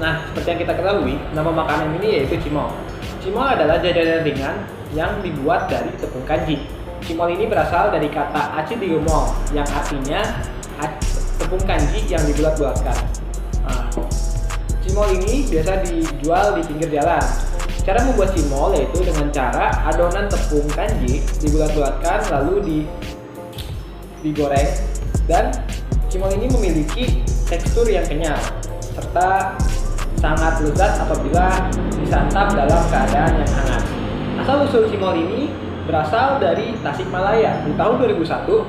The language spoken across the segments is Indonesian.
Nah, seperti yang kita ketahui, nama makanan ini yaitu cimol. Cimol adalah jajanan ringan yang dibuat dari tepung kanji. Cimol ini berasal dari kata acidigomol yang artinya tepung kanji yang dibulat-bulatkan. Nah, cimol ini biasa dijual di pinggir jalan. Cara membuat cimol yaitu dengan cara adonan tepung kanji dibulat-bulatkan lalu digoreng, dan cimol ini memiliki tekstur yang kenyal serta sangat lezat apabila disantap dalam keadaan yang hangat. Asal-usul cimol ini berasal dari Tasikmalaya. Di tahun 2001,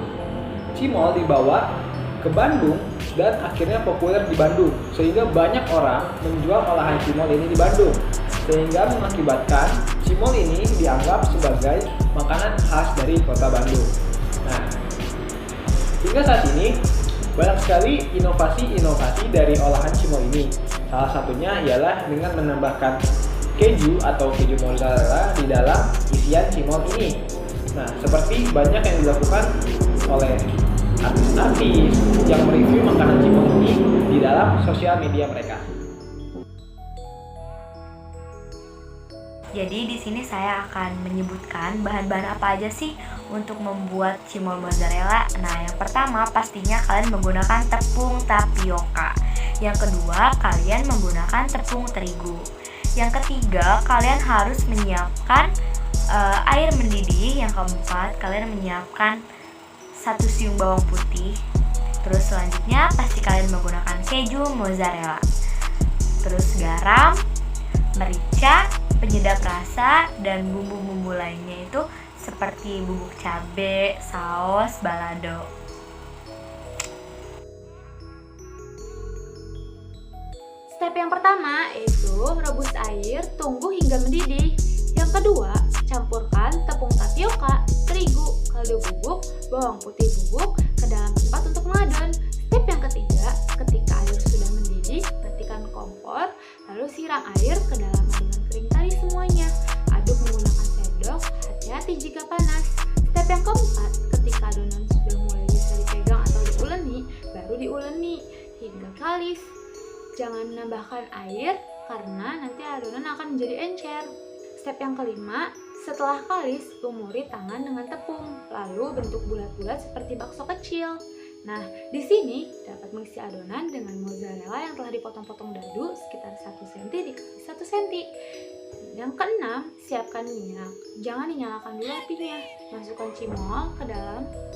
cimol dibawa ke Bandung dan akhirnya populer di Bandung, sehingga banyak orang menjual olahan cimol ini di Bandung, sehingga mengakibatkan cimol ini dianggap sebagai makanan khas dari kota Bandung. Nah, hingga saat ini banyak sekali inovasi-inovasi dari olahan cimol ini. Salah satunya ialah dengan menambahkan keju atau keju mozzarella di dalam isian cimol ini. Nah, seperti banyak yang dilakukan oleh artis-artis yang mereview makanan cimol ini di dalam sosial media mereka. Jadi di sini saya akan menyebutkan bahan-bahan apa aja sih untuk membuat cimol mozzarella. Nah, yang pertama pastinya kalian menggunakan tepung tapioka. Yang kedua, kalian menggunakan tepung terigu. Yang ketiga, kalian harus menyiapkan air mendidih. Yang keempat, kalian menyiapkan 1 siung bawang putih. Terus selanjutnya pasti kalian menggunakan keju mozzarella. Terus garam, merica, penyedap rasa, dan bumbu-bumbu lainnya itu seperti bubuk cabai, saus, balado. Step yang pertama yaitu rebus air, tunggu hingga mendidih. Yang kedua, campurkan tepung tapioka, terigu, kaldu bubuk, bawang putih bubuk ke dalam tempat untuk mengadon. Step yang ketiga, ketika air sudah mendidih, matikan kompor, lalu siram air ke dalam adonan kering tadi semuanya. Aduk menggunakan sendok, hati-hati jika panas. Step yang keempat, ketika adonan sudah mulai bisa dipegang atau diuleni, baru diuleni hingga kalis. Jangan menambahkan air karena nanti adonan akan menjadi encer. Step yang kelima, setelah kalis, lumuri tangan dengan tepung, lalu bentuk bulat-bulat seperti bakso kecil. Nah, di sini dapat mengisi adonan dengan mozzarella yang telah dipotong-potong dadu sekitar 1 cm dikali 1 cm. Yang keenam, siapkan minyak. Jangan dinyalakan dulu apinya. Masukkan cimol ke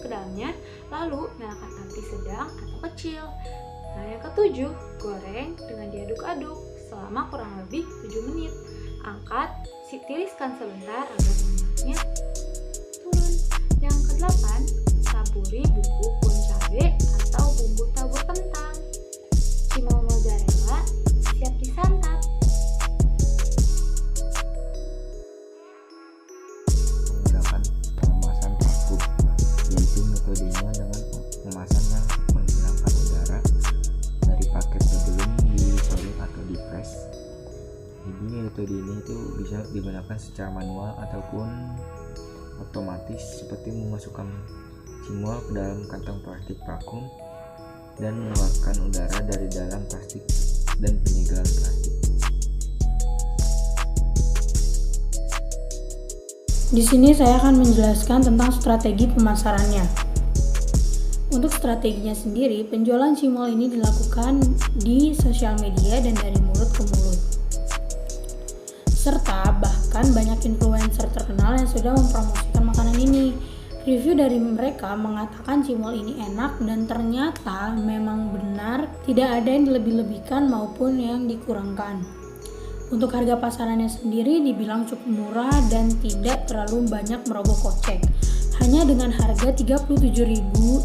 dalamnya, lalu nyalakan api sedang atau kecil. Nah, yang ketujuh, goreng dengan diaduk-aduk selama kurang lebih 7 menit. Angkat, tiriskan sebentar agar minyaknya turun. Yang kedelapan, taburi bubuk bon cabai atau bumbu tabur kentang. Cimol mozzarella siap disantap. Menggunakan pengemasan vakum, yaitu metodenya dengan pengemasan yang menghilangkan udara dari paket sebelum disolid atau dipres. Jadi metode ini itu bisa digunakan secara manual ataupun otomatis, seperti memasukkan cimol ke dalam kantong plastik vakum dan mengeluarkan udara dari dalam plastik dan penyegelan plastik. Di sini saya akan menjelaskan tentang strategi pemasarannya. Untuk strateginya sendiri, penjualan cimol ini dilakukan di sosial media dan dari mulut ke mulut. Serta bahkan banyak influencer terkenal yang sudah mempromosikan makanan ini. Review dari mereka mengatakan cimol ini enak dan ternyata memang benar tidak ada yang dilebih-lebihkan maupun yang dikurangkan. Untuk harga pasarannya sendiri dibilang cukup murah dan tidak terlalu banyak merogoh kocek. Hanya dengan harga 37.000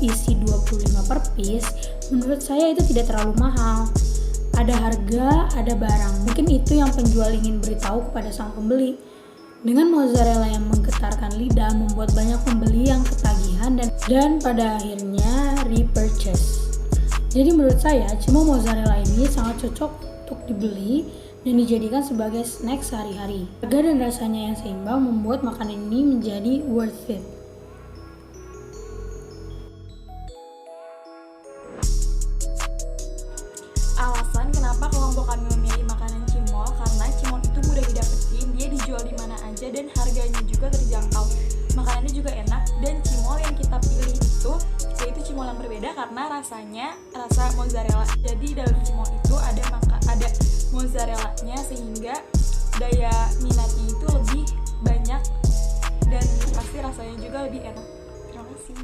isi 25 per piece, menurut saya itu tidak terlalu mahal. Ada harga, ada barang. Mungkin itu yang penjual ingin beritahu kepada sang pembeli. Dengan mozzarella yang menggetarkan lidah membuat banyak pembeli yang ketagihan dan pada akhirnya repurchase. Jadi menurut saya, cimol mozzarella ini sangat cocok untuk dibeli dan dijadikan sebagai snack sehari-hari. Harga dan rasanya yang seimbang membuat makanan ini menjadi worth it. Alasan kenapa kelompok kami memilih makanan cimol, karena cimol itu mudah didapetin, dia dijual di mana aja dan harganya juga terjangkau. Makanannya juga enak dan cimol yang kita pilih itu yaitu cimol yang berbeda karena rasanya rasa mozzarella. Jadi dalam cimol itu ada mozzarellanya sehingga daya minatnya itu lebih banyak dan pasti rasanya juga lebih enak. Terima kasih.